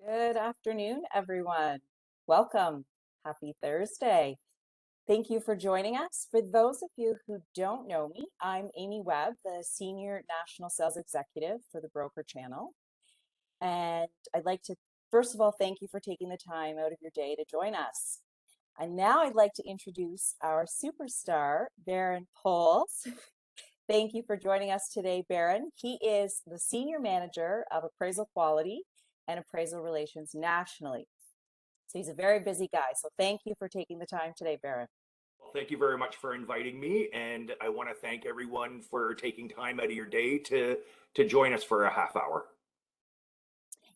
Good afternoon, everyone. Welcome. Happy Thursday. Thank you for joining us. For those of you who don't know me, I'm Amy Webb, the Senior National Sales Executive for the Broker Channel. And I'd like to, first of all, thank you for taking the time out of your day to join us. And now I'd like to introduce our superstar, Barend Pols. Thank you for joining us today, Barend. He is the Senior Manager of Appraisal Quality and Appraisal Relations nationally. So he's a very busy guy. So thank you for taking the time today, Barend. Well, thank you very much for inviting me, and I want to thank everyone for taking time out of your day to join us for a half hour.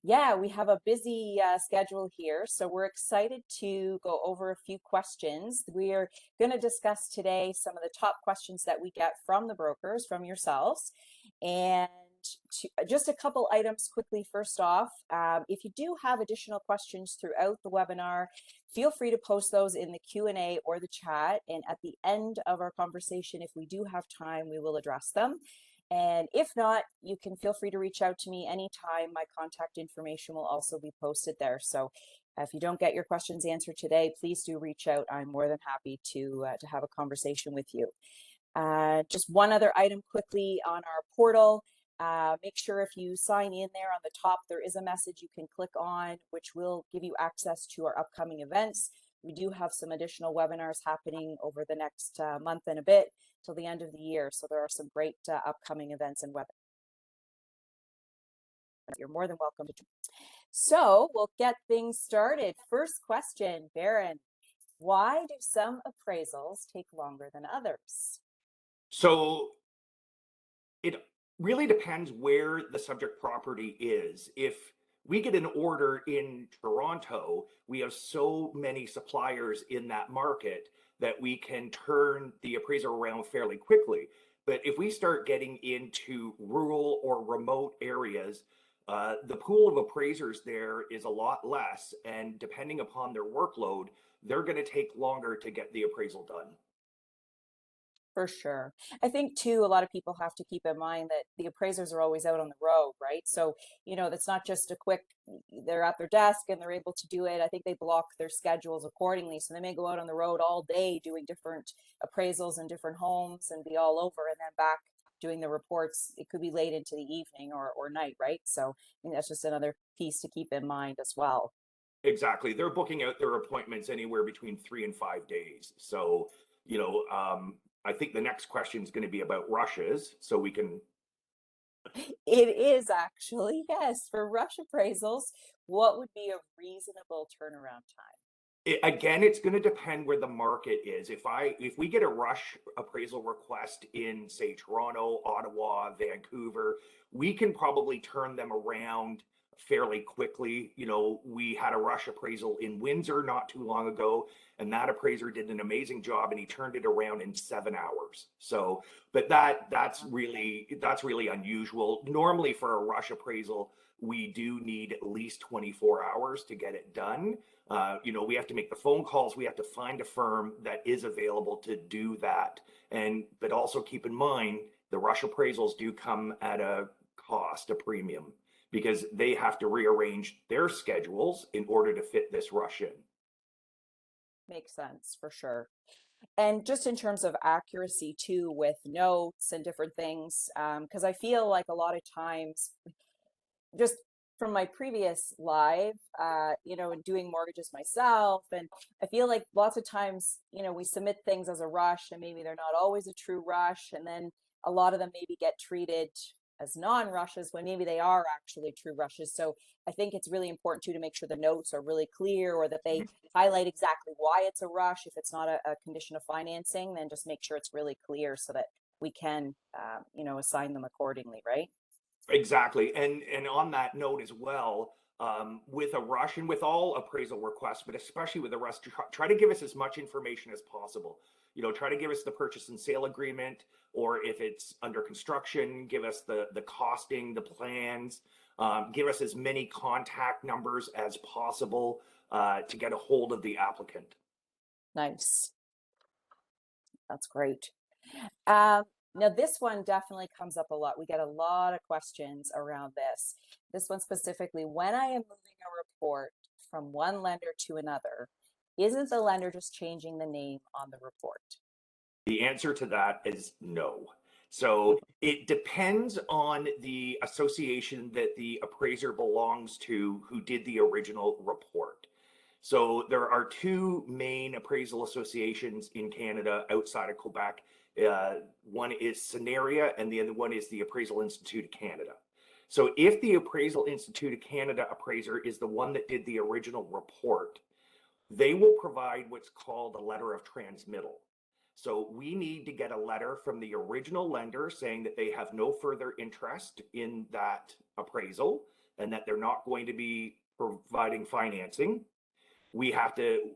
Yeah, we have a busy schedule here, so we're excited to go over a few questions. We are going to discuss today some of the top questions that we get from the brokers, from yourselves, and just a couple items quickly. First off, if you do have additional questions throughout the webinar, feel free to post those in the Q&A or the chat, and at the end of our conversation, if we do have time, we will address them. And if not, you can feel free to reach out to me anytime. My contact information will also be posted there. So if you don't get your questions answered today, please do reach out. I'm more than happy to have a conversation with you. Just one other item quickly on our portal. Make sure if you sign in there on the top, there is a message you can click on, which will give you access to our upcoming events. We do have some additional webinars happening over the next month and a bit till the end of the year. So there are some great upcoming events and webinars. You're more than welcome to join. So we'll get things started. First question, Barend, why do some appraisals take longer than others? So it really depends where the subject property is. If we get an order in Toronto, we have so many suppliers in that market that we can turn the appraiser around fairly quickly. But if we start getting into rural or remote areas, the pool of appraisers there is a lot less, and depending upon their workload, they're going to take longer to get the appraisal done. For sure. I think too, a lot of people have to keep in mind that the appraisers are always out on the road, right? So, that's not just a quick, they're at their desk and they're able to do it. I think they block their schedules accordingly. So they may go out on the road all day doing different appraisals in different homes and be all over and then back doing the reports. It could be late into the evening or night, right? So I think that's just another piece to keep in mind as well. Exactly. They're booking out their appointments anywhere between 3 and 5 days. So, I think the next question is going to be about rushes. So we can. It is actually, yes, for rush appraisals, what would be a reasonable turnaround time? Again, it's going to depend where the market is. If we get a rush appraisal request in, say, Toronto, Ottawa, Vancouver, we can probably turn them around fairly quickly. We had a rush appraisal in Windsor not too long ago, and that appraiser did an amazing job, and he turned it around in 7 hours. So, but that's really unusual. Normally, for a rush appraisal, we do need at least 24 hours to get it done. We have to make the phone calls. We have to find a firm that is available to do that. But also keep in mind, the rush appraisals do come at a cost, a premium, because they have to rearrange their schedules in order to fit this rush in. Makes sense for sure. And just in terms of accuracy too, with notes and different things, because I feel like a lot of times, just from my previous live, and doing mortgages myself, and I feel like lots of times, we submit things as a rush, and maybe they're not always a true rush, and then a lot of them maybe get treated as non-rushes when maybe they are actually true rushes. So I think it's really important too to make sure the notes are really clear, or that they highlight exactly why it's a rush. If it's not a condition of financing, then just make sure it's really clear so that we can, assign them accordingly, right? Exactly. And on that note as well, with a rush and with all appraisal requests, but especially with a rush, try to give us as much information as possible. Try to give us the purchase and sale agreement, or if it's under construction, give us the costing, the plans, give us as many contact numbers as possible to get a hold of the applicant. Nice. That's great. Um, Now, this one definitely comes up a lot. We get a lot of questions around this. This one specifically, when I am moving a report from one lender to another, isn't the lender just changing the name on the report? The answer to that is no. So it depends on the association that the appraiser belongs to who did the original report. So there are two main appraisal associations in Canada outside of Quebec. One is Scenaria and the other one is the Appraisal Institute of Canada. So if the Appraisal Institute of Canada appraiser is the one that did the original report, they will provide what's called a letter of transmittal. So we need to get a letter from the original lender saying that they have no further interest in that appraisal and that they're not going to be providing financing. We have to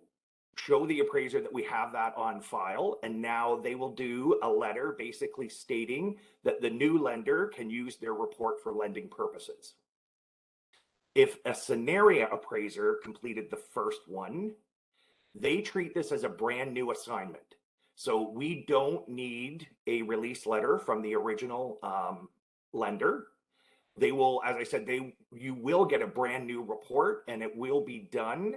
show the appraiser that we have that on file, and now they will do a letter basically stating that the new lender can use their report for lending purposes. If a scenario appraiser completed the first one, they treat this as a brand new assignment. So we don't need a release letter from the original lender. They will, as I said, you will get a brand new report, and it will be done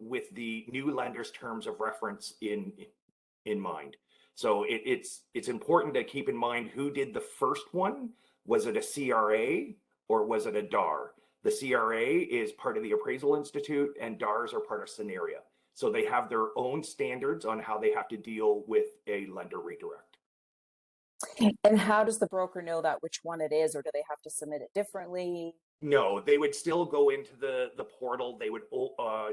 with the new lender's terms of reference in mind. So it's important to keep in mind who did the first one. Was it a CRA or was it a DAR? The CRA is part of the Appraisal Institute, and DARs are part of Scenaria. So they have their own standards on how they have to deal with a lender redirect. And how does the broker know that which one it is, or do they have to submit it differently? No, they would still go into the portal. They would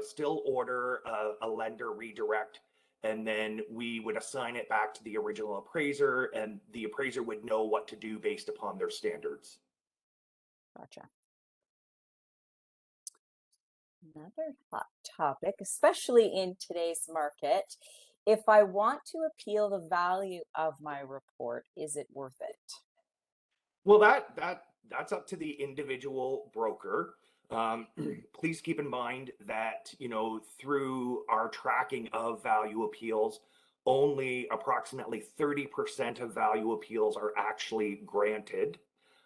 still order a lender redirect, and then we would assign it back to the original appraiser, and the appraiser would know what to do based upon their standards. Gotcha. Another hot topic, especially in today's market. If I want to appeal the value of my report, is it worth it? Well, that's up to the individual broker. Please keep in mind that, through our tracking of value appeals, only approximately 30% of value appeals are actually granted.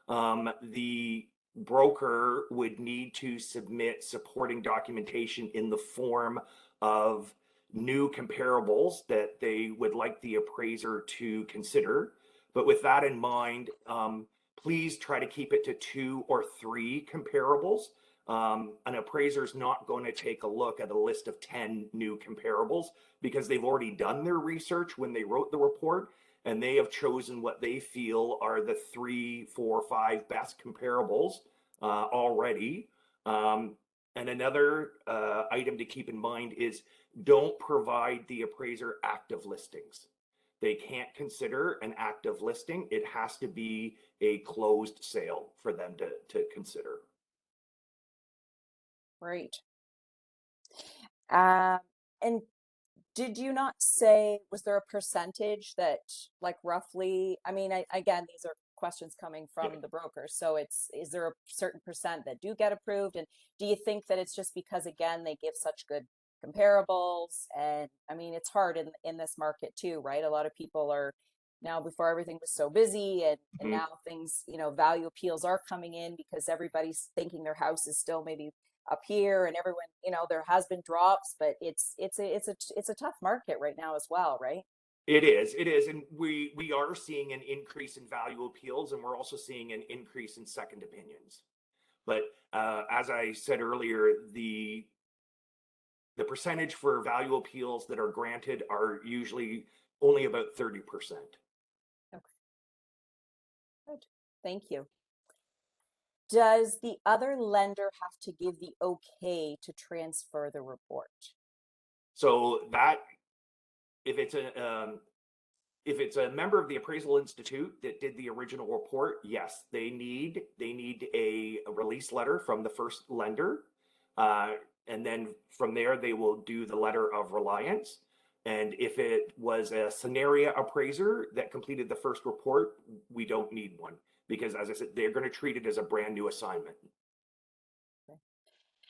The broker would need to submit supporting documentation in the form of new comparables that they would like the appraiser to consider. But with that in mind, please try to keep it to 2 or 3 comparables. An appraiser is not going to take a look at a list of 10 new comparables because they've already done their research when they wrote the report, and they have chosen what they feel are the 3, 4, 5 best comparables already. And another item to keep in mind is don't provide the appraiser active listings. They can't consider an active listing. It has to be a closed sale for them to consider. Right. And did you not say, was there a percentage that, like, roughly, I mean, again, these are questions coming from the brokers. So is there a certain percent that do get approved? And do you think that it's just because, again, they give such good comparables? And I mean, it's hard in this market too, right? A lot of people are now, before everything was so busy, and now things, value appeals are coming in because everybody's thinking their house is still maybe up here, and everyone, there has been drops, but it's a tough market right now as well, right? It is, and we are seeing an increase in value appeals, and we're also seeing an increase in second opinions. But as I said earlier, the percentage for value appeals that are granted are usually only about 30%. Okay, good. Thank you. Does the other lender have to give the okay to transfer the report? So that if it's a member of the Appraisal Institute that did the original report, yes, they need a release letter from the first lender, and then from there they will do the letter of reliance. And if it was a scenario appraiser that completed the first report, we don't need one because, as I said, they're going to treat it as a brand new assignment. Okay.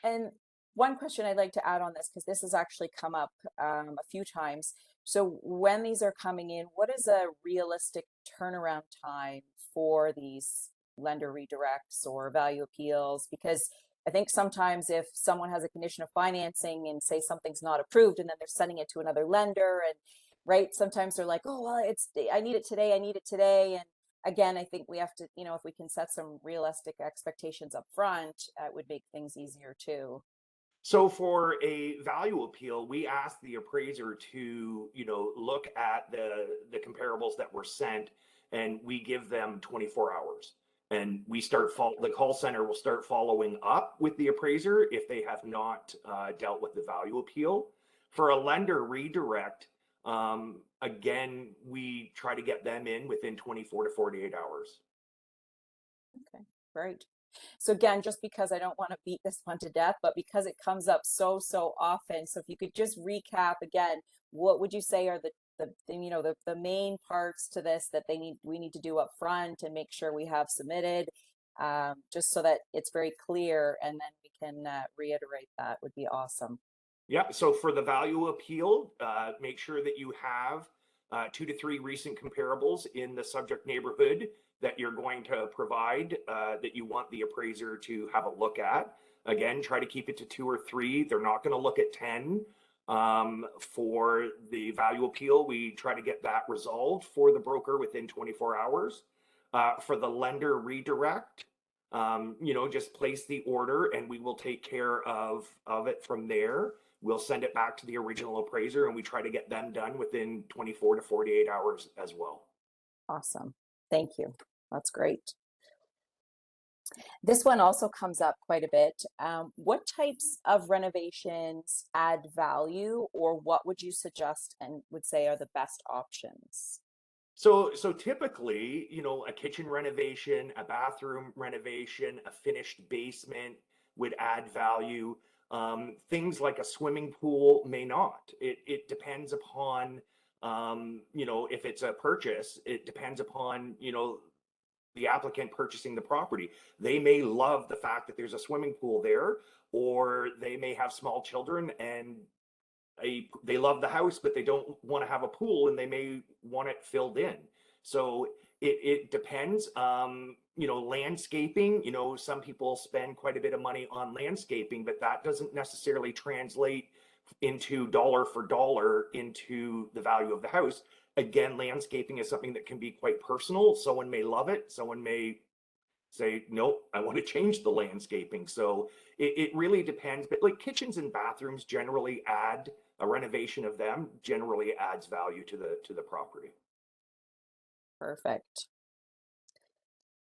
And one question I'd like to add on this, because this has actually come up a few times. So when these are coming in, what is a realistic turnaround time for these lender redirects or value appeals? Because I think sometimes if someone has a condition of financing and say something's not approved and then they're sending it to another lender and right, sometimes they're like, oh, well, I need it today. I need it today. And again, I think we have to, if we can set some realistic expectations up front, it would make things easier too. So for a value appeal, we ask the appraiser to, look at the comparables that were sent, and we give them 24 hours. And the call center will start following up with the appraiser if they have not dealt with the value appeal. For a lender redirect, again, we try to get them in within 24 to 48 hours. Okay, great. So again, just because I don't want to beat this one to death, but because it comes up so often, so if you could just recap again, what would you say are the main parts to this that we need to do up front and make sure we have submitted, just so that it's very clear, and then we can reiterate that would be awesome. Yeah, so for the value appeal, make sure that you have 2 to 3 recent comparables in the subject neighborhood that you're going to provide, that you want the appraiser to have a look at. Again, try to keep it to 2 or 3. They're not going to look at 10. For the value appeal, we try to get that resolved for the broker within 24 hours. For the lender redirect, just place the order and we will take care of it from there. We'll send it back to the original appraiser and we try to get them done within 24 to 48 hours as well. Awesome. Thank you. That's great. This one also comes up quite a bit. What types of renovations add value, or what would you suggest and would say are the best options? So typically, a kitchen renovation, a bathroom renovation, a finished basement would add value. Things like a swimming pool may not. It depends upon, if it's a purchase, it depends upon, the applicant purchasing the property. They may love the fact that there's a swimming pool there, or they may have small children and they love the house, but they don't want to have a pool and they may want it filled in. So it depends. Landscaping, some people spend quite a bit of money on landscaping, but that doesn't necessarily translate into dollar for dollar into the value of the house. Again, landscaping is something that can be quite personal. Someone may love it. Someone may say, nope, I want to change the landscaping. So it really depends. But like kitchens and bathrooms generally add, a renovation of them generally adds value to the property. Perfect.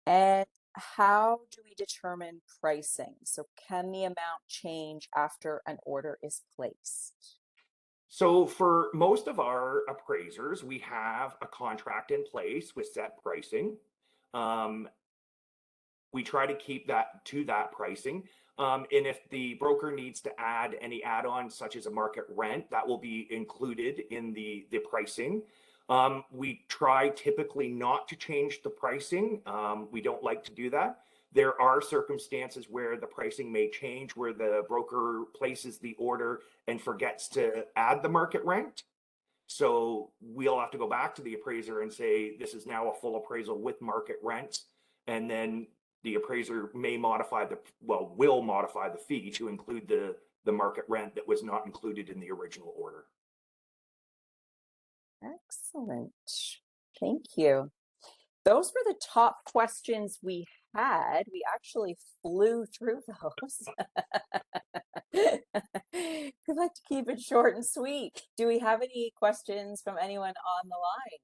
And how do we determine pricing? So can the amount change after an order is placed? So for most of our appraisers, we have a contract in place with set pricing. We try to keep that to that pricing. And if the broker needs to add any add-ons such as a market rent, that will be included in the pricing. We try typically not to change the pricing. We don't like to do that. There are circumstances where the pricing may change, where the broker places the order and forgets to add the market rent. So we'll have to go back to the appraiser and say, this is now a full appraisal with market rents. And then the appraiser will modify the fee to include the market rent that was not included in the original order. Excellent. Thank you. Those were the top questions we had. We actually flew through those. We like to keep it short and sweet. Do we have any questions from anyone on the line?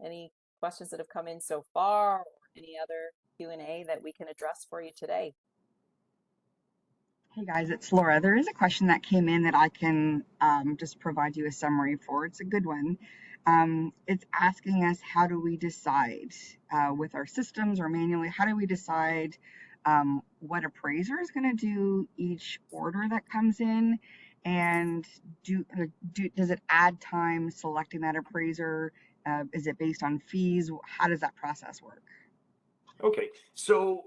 Any questions that have come in so far, or any other Q&A that we can address for you today? Hey guys, it's Laura. There is a question that came in that I can just provide you a summary for. It's a good one. It's asking us, how do we decide with our systems or manually, how do we decide what appraiser is going to do each order that comes in? And does it add time selecting that appraiser? Is it based on fees? How does that process work? Okay, so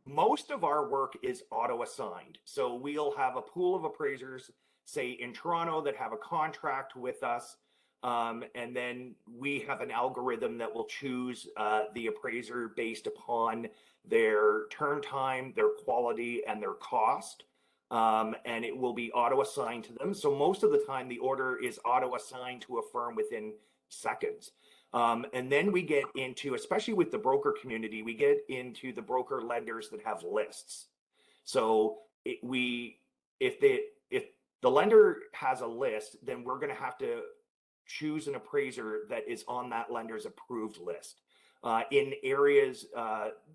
most of our work is auto assigned. So we'll have a pool of appraisers, say in Toronto, that have a contract with us. And then we have an algorithm that will choose the appraiser based upon their turn time, their quality, and their cost. And it will be auto-assigned to them. So most of the time, the order is auto-assigned to a firm within seconds. And then we get into, especially with the broker community, we get into the broker lenders that have lists. So if the lender has a list, then we're going to have to choose an appraiser that is on that lender's approved list. In areas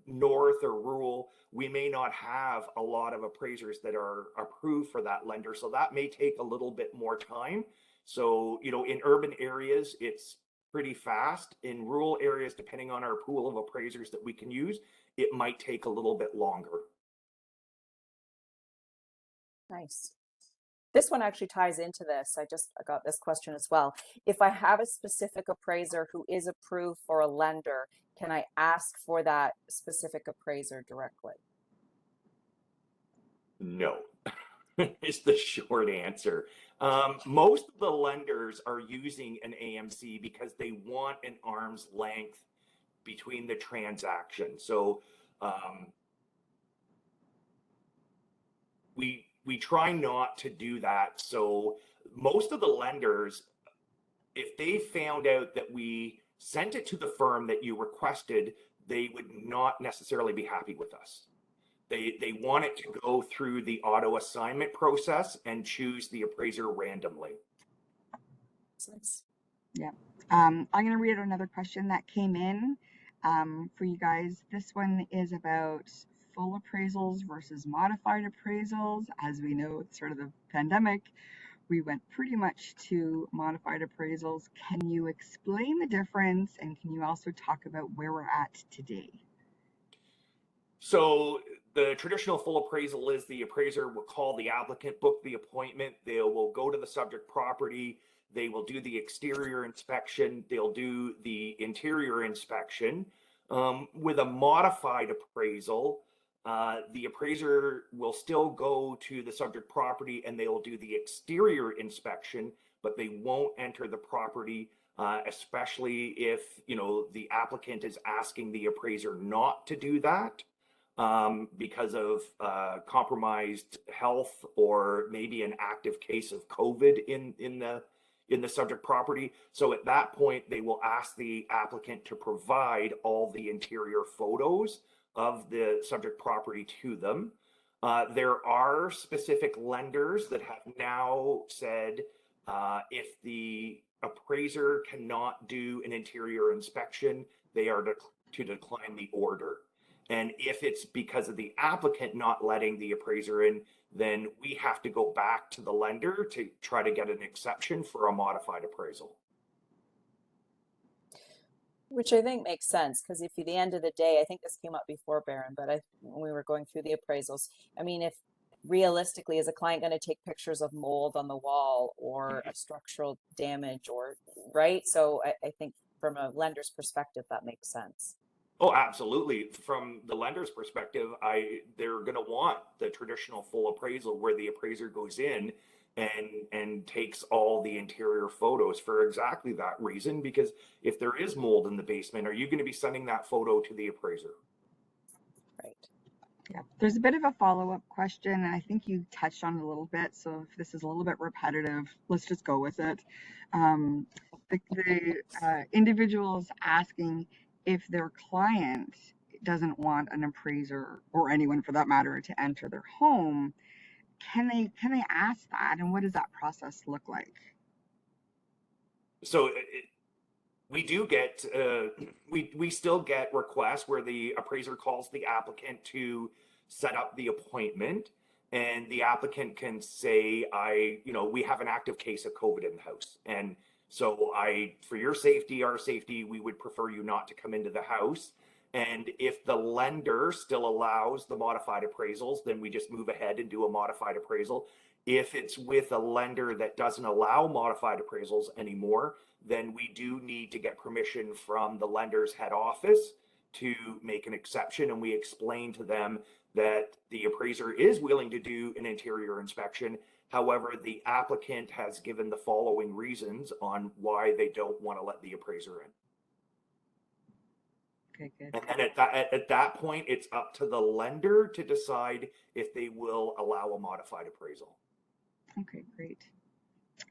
north or rural, we may not have a lot of appraisers that are approved for that lender. So that may take a little bit more time. So, in urban areas, it's pretty fast. In rural areas, depending on our pool of appraisers that we can use, it might take a little bit longer. Nice. This one actually ties into this. I got this question as well. If I have a specific appraiser who is approved for a lender, can I ask for that specific appraiser directly? No, is the short answer. Most of the lenders are using an AMC because they want an arm's length between the transactions. So we try not to do that. So most of the lenders, if they found out that we sent it to the firm that you requested, they would not necessarily be happy with us. They want it to go through the auto assignment process and choose the appraiser randomly. Yeah. I'm going to read another question that came in for you guys. This one is about full appraisals versus modified appraisals. As we know, at the start of the pandemic, we went pretty much to modified appraisals. Can you explain the difference, and can you also talk about where we're at today? So the traditional full appraisal is the appraiser will call the applicant, book the appointment. They will go to the subject property. They will do the exterior inspection. They'll do the interior inspection. With a modified appraisal, the appraiser will still go to the subject property and they will do the exterior inspection, but they won't enter the property, especially if the applicant is asking the appraiser not to do that. Because of compromised health or maybe an active case of COVID in the subject property. So at that point, they will ask the applicant to provide all the interior photos of the subject property to them. There are specific lenders that have now said if the appraiser cannot do an interior inspection, they are to decline the order. And if it's because of the applicant not letting the appraiser in, then we have to go back to the lender to try to get an exception for a modified appraisal. Which I think makes sense, because if at the end of the day, I think this came up before, Barend, but when we were going through the appraisals, I mean, if realistically, is a client going to take pictures of mold on the wall or a structural damage right? So I think from a lender's perspective, that makes sense. Oh, absolutely. From the lender's perspective, they're going to want the traditional full appraisal where the appraiser goes in and takes all the interior photos for exactly that reason. Because if there is mold in the basement, are you going to be sending that photo to the appraiser? Right. Yeah, there's a bit of a follow-up question, and I think you touched on it a little bit. So if this is a little bit repetitive, let's just go with it. The individual is asking if their client doesn't want an appraiser, or anyone for that matter, to enter their home. Can they ask that, and what does that process look like? So we do get we still get requests where the appraiser calls the applicant to set up the appointment, and the applicant can say, we have an active case of COVID in the house, and so for your safety, our safety, we would prefer you not to come into the house. And if the lender still allows the modified appraisals, then we just move ahead and do a modified appraisal. If it's with a lender that doesn't allow modified appraisals anymore, then we do need to get permission from the lender's head office to make an exception. And we explain to them that the appraiser is willing to do an interior inspection. However, the applicant has given the following reasons on why they don't want to let the appraiser in. Okay, good. And then at that point, it's up to the lender to decide if they will allow a modified appraisal. Okay, great.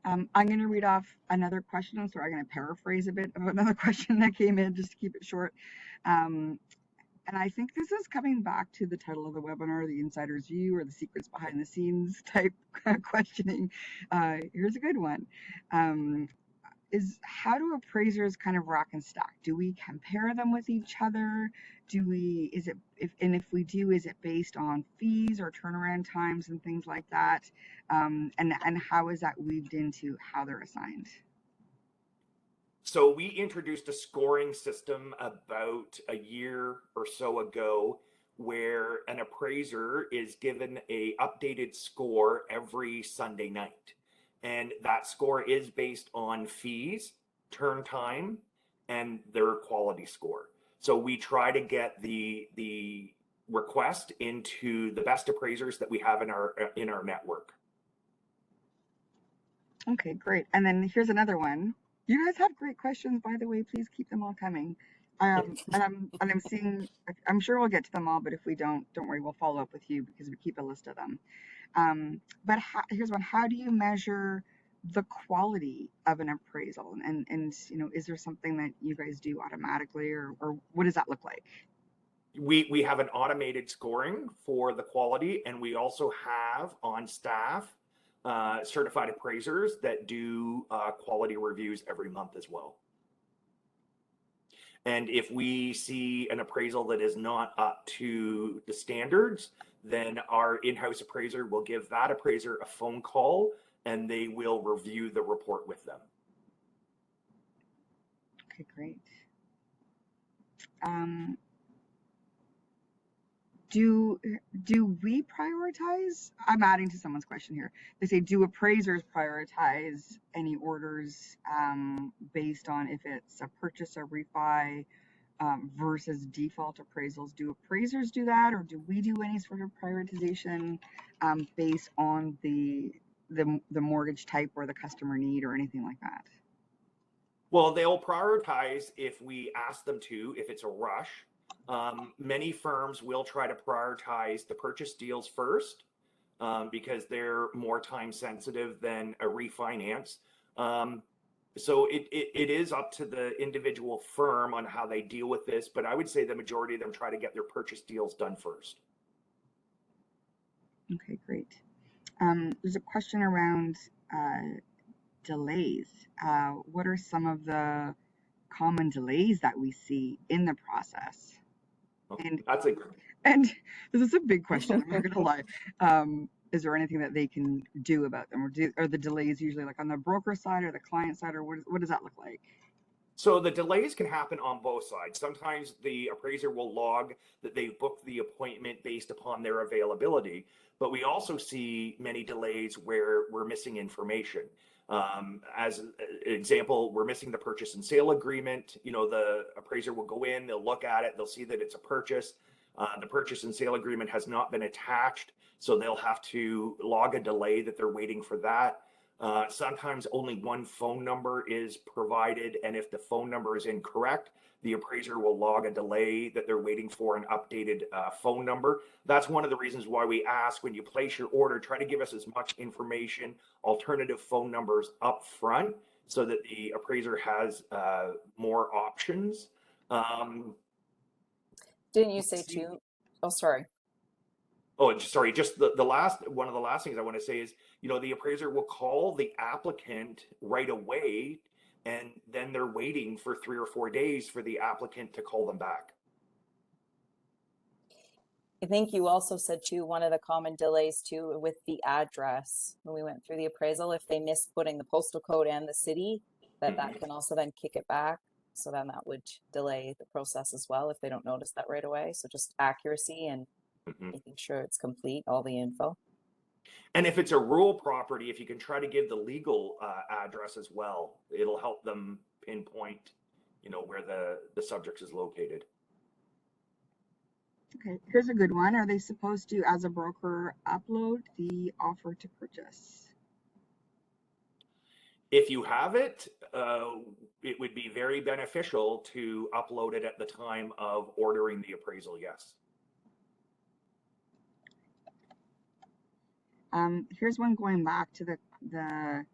I'm going to read off another question. I'm sorry, I'm going to paraphrase a bit of another question that came in just to keep it short. And I think this is coming back to the title of the webinar, the insider's view or the secrets behind the scenes type questioning. Here's a good one. Is how do appraisers kind of rack and stack? Do we compare them with each other? Do we, is it, if we do, is it based on fees or turnaround times and things like that? And how is that weaved into how they're assigned? So we introduced a scoring system about a year or so ago where an appraiser is given a updated score every Sunday night. And that score is based on fees, turn time, and their quality score. So we try to get the request into the best appraisers that we have in our network. Okay, great. And then here's another one. You guys have great questions, by the way. Please keep them all coming. And I'm seeing. I'm sure we'll get to them all, but if we don't worry, we'll follow up with you because we keep a list of them. But here's one. How do you measure the quality of an appraisal? And you know, is there something that you guys do automatically, or what does that look like? We have an automated scoring for the quality, and we also have on staff certified appraisers that do quality reviews every month as well. And if we see an appraisal that is not up to the standards, then our in-house appraiser will give that appraiser a phone call and they will review the report with them. Okay, great. Do we prioritize? I'm adding to someone's question here. They say, do appraisers prioritize any orders based on if it's a purchase or refi versus default appraisals? Do appraisers do that, or do we do any sort of prioritization based on the mortgage type or the customer need or anything like that? Well, they'll prioritize if we ask them to, if it's a rush. Many firms will try to prioritize the purchase deals first because they're more time sensitive than a refinance. So it is up to the individual firm on how they deal with this, but I would say the majority of them try to get their purchase deals done first. Okay, great. There's a question around delays. What are some of the common delays that we see in the process? And this is a big question, I'm not gonna lie. Is there anything that they can do about them, or are the delays usually like on the broker side or the client side, or what does that look like? So the delays can happen on both sides. Sometimes the appraiser will log that they've booked the appointment based upon their availability, but we also see many delays where we're missing information. As an example, we're missing the purchase and sale agreement. You know, the appraiser will go in, they'll look at it, they'll see that it's a purchase. The purchase and sale agreement has not been attached, so they'll have to log a delay that they're waiting for that. Sometimes only one phone number is provided, and if the phone number is incorrect, the appraiser will log a delay that they're waiting for an updated phone number. That's one of the reasons why we ask when you place your order, try to give us as much information, alternative phone numbers up front, so that the appraiser has more options. Didn't you say too? Oh, sorry. Oh, sorry. Just the last one of the last things I want to say is, you know, the appraiser will call the applicant right away, and then they're waiting for 3 or 4 days for the applicant to call them back. I think you also said too, one of the common delays too with the address when we went through the appraisal, if they missed putting the postal code and the city, that can also then kick it back. So then that would delay the process as well if they don't notice that right away. So just accuracy and making sure it's complete, all the info. And if it's a rural property, if you can try to give the legal address as well, it'll help them pinpoint, you know, where the subject is located. Okay, here's a good one. Are they supposed to, as a broker, upload the offer to purchase? If you have it, it would be very beneficial to upload it at the time of ordering the appraisal, yes. Here's one going back to the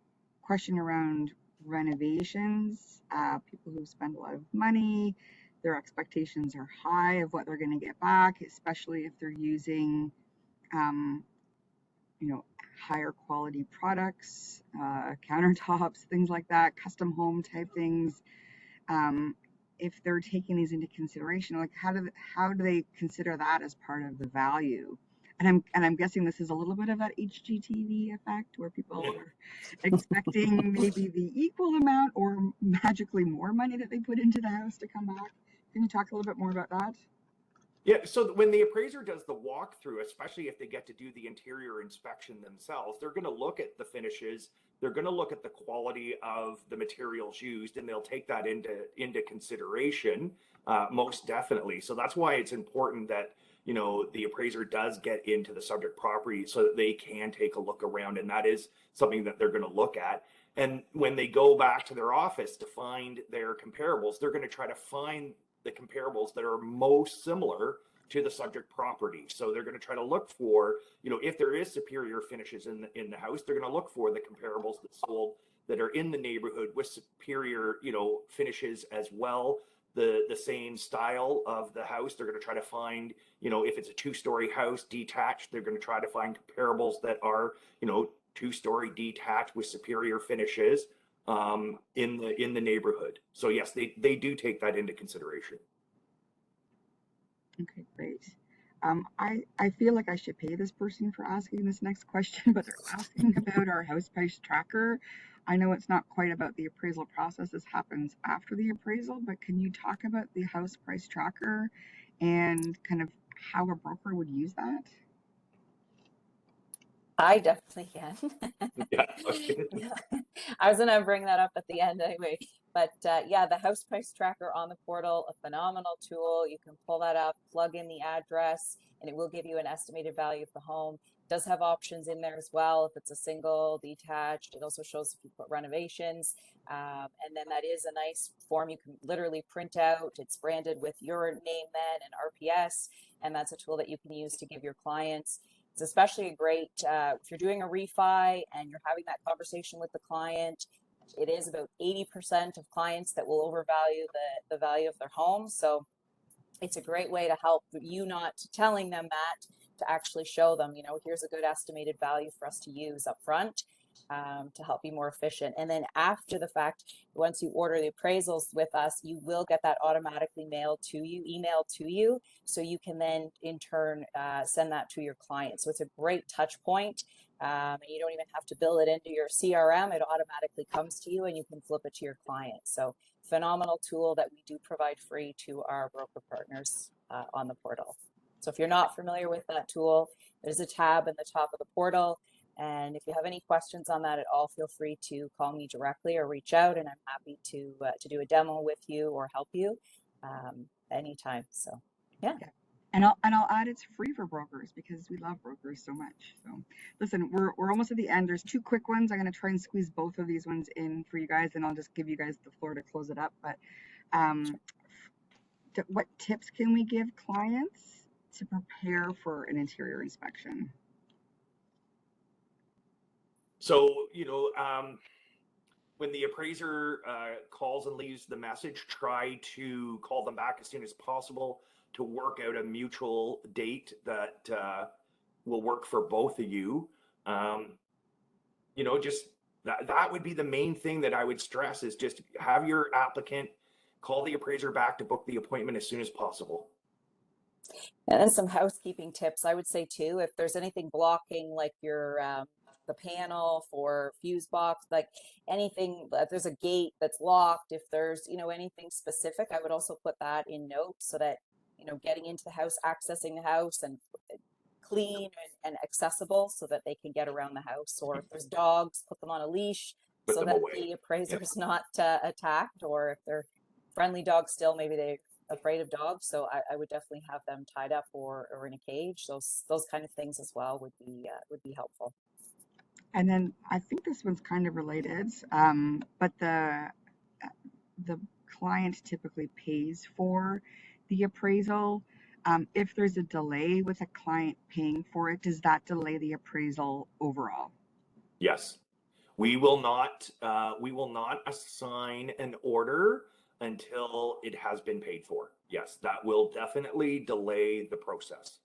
question around renovations. People who spend a lot of money, their expectations are high of what they're going to get back, especially if they're using, you know, higher quality products, countertops, things like that, custom home type things. If they're taking these into consideration, like how do they consider that as part of the value? And I'm guessing this is a little bit of that HGTV effect where people are expecting maybe the equal amount or magically more money that they put into the house to come back. Can you talk a little bit more about that? Yeah, so when the appraiser does the walkthrough, especially if they get to do the interior inspection themselves, they're going to look at the finishes, they're going to look at the quality of the materials used, and they'll take that into consideration, most definitely. So that's why it's important that, you know, the appraiser does get into the subject property so that they can take a look around, and that is something that they're going to look at. And when they go back to their office to find their comparables, they're going to try to find the comparables that are most similar to the subject property. So they're going to try to look for, you know, if there is superior finishes in the house, they're going to look for the comparables that sold that are in the neighborhood with superior, you know, finishes as well. The same style of the house, they're going to try to find, you know, if it's a 2-story house detached, they're going to try to find comparables that are, you know, 2-story detached with superior finishes in the neighborhood. So yes, they do take that into consideration. Okay, great. I feel like I should pay this person for asking this next question, but they're asking about our house price tracker. I know it's not quite about the appraisal process. This happens after the appraisal, but can you talk about the house price tracker and kind of how a broker would use that? I definitely can. Yeah. I was gonna bring that up at the end anyway. But yeah, the house price tracker on the portal, a phenomenal tool. You can pull that up, plug in the address, and it will give you an estimated value of the home. It does have options in there as well. If it's a single, detached, it also shows if you put renovations. And then that is a nice form you can literally print out. It's branded with your name then and RPS, and that's a tool that you can use to give your clients. It's especially a great if you're doing a refi and you're having that conversation with the client. It is about 80% of clients that will overvalue the value of their home. So it's a great way to help you, not telling them that, to actually show them, you know, here's a good estimated value for us to use up front to help be more efficient. And then after the fact, once you order the appraisals with us, you will get that automatically mailed to you, emailed to you, so you can then in turn send that to your client. So it's a great touch point. And you don't even have to build it into your CRM. It automatically comes to you and you can flip it to your client. So phenomenal tool that we do provide free to our broker partners on the portal. So if you're not familiar with that tool, there's a tab in the top of the portal. And if you have any questions on that at all, feel free to call me directly or reach out, and I'm happy to do a demo with you or help you anytime. So yeah. And I'll add it's free for brokers because we love brokers so much. So listen, we're almost at the end. There's 2 quick ones. I'm gonna try and squeeze both of these ones in for you guys, and I'll just give you guys the floor to close it up. But what tips can we give clients to prepare for an interior inspection? So, you know, when the appraiser calls and leaves the message, try to call them back as soon as possible to work out a mutual date that will work for both of you. You know, just that would be the main thing that I would stress, is just have your applicant call the appraiser back to book the appointment as soon as possible. And then some housekeeping tips I would say too, if there's anything blocking like your the panel for fuse box, like anything, if there's a gate that's locked, if there's, you know, anything specific, I would also put that in notes so that, you know, getting into the house, accessing the house, and clean and accessible so that they can get around the house. Or if there's dogs, put them on a leash Put so them that away. the appraiser's not attacked. Or if they're friendly dogs still, maybe they're afraid of dogs. So I would definitely have them tied up or in a cage. Those kind of things as well would be helpful. And then I think this one's kind of related, but the client typically pays for the appraisal. If there's a delay with a client paying for it, does that delay the appraisal overall? Yes. We will not assign an order until it has been paid for. Yes, that will definitely delay the process.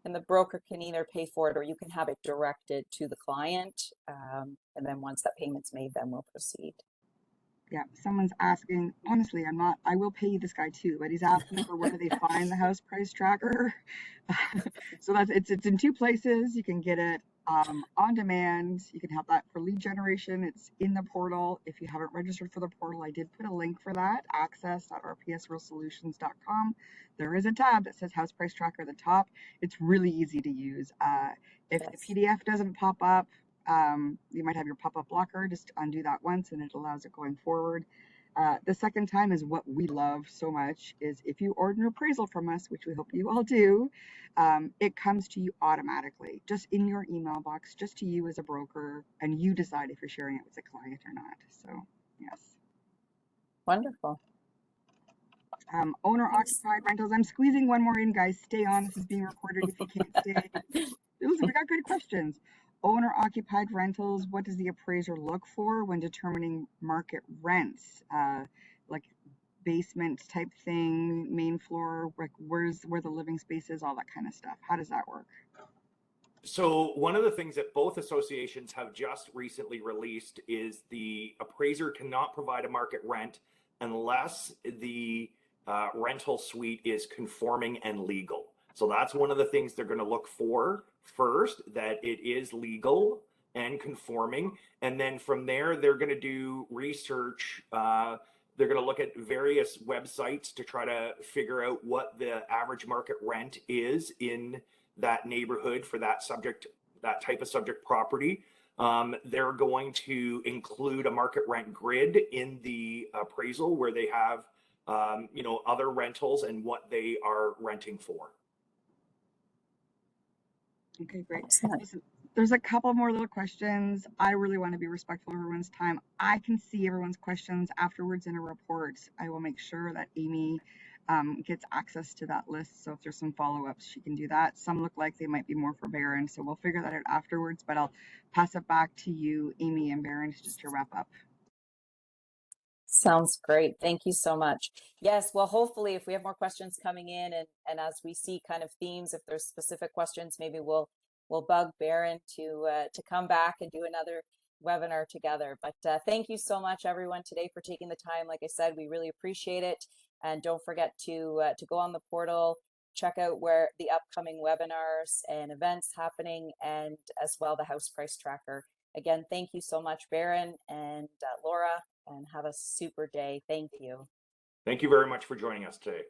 And the broker can either pay for it or you can have it directed to the client. And then once that payment's made, then we'll proceed. Yeah, someone's asking, honestly, I will pay this guy too, but he's asking for where do they find the house price tracker. So it's in two places. You can get it on demand. You can have that for lead generation. It's in the portal. If you haven't registered for the portal, I did put a link for that, access.rpsrealsolutions.com. There is a tab that says house price tracker at the top. It's really easy to use. If the PDF doesn't pop up, you might have your pop-up blocker. Just undo that once and it allows it going forward. The second time is what we love so much is if you order an appraisal from us, which we hope you all do, it comes to you automatically, just in your email box, just to you as a broker, and you decide if you're sharing it with a client or not. So, yes. Wonderful. Owner-occupied rentals. I'm squeezing one more in, guys. Stay on. This is being recorded if you can't stay. Listen, we got good questions. Owner-occupied rentals, what does the appraiser look for when determining market rents? Like basement type thing, main floor, like where the living space is, all that kind of stuff. How does that work? So one of the things that both associations have just recently released is the appraiser cannot provide a market rent unless the rental suite is conforming and legal. So that's one of the things they're going to look for first, that it is legal and conforming. And then from there, they're going to do research. They're going to look at various websites to try to figure out what the average market rent is in that neighborhood for that type of subject property. They're going to include a market rent grid in the appraisal where they have other rentals and what they are renting for. Okay, great. Excellent. Listen, there's a couple more little questions. I really want to be respectful of everyone's time. I can see everyone's questions afterwards in a report. I will make sure that Amy gets access to that list. So if there's some follow-ups, she can do that. Some look like they might be more for Barend, so we'll figure that out afterwards, but I'll pass it back to you, Amy and Barend, just to wrap up. Sounds great. Thank you so much. Yes, well, hopefully if we have more questions coming in and as we see kind of themes, if there's specific questions, maybe we'll bug Barend to come back and do another webinar together. But thank you so much, everyone, today for taking the time. Like I said, we really appreciate it. And don't forget to go on the portal, check out where the upcoming webinars and events happening, and as well the house price tracker. Again, thank you so much, Barend and Laura, and have a super day. Thank you. Thank you very much for joining us today.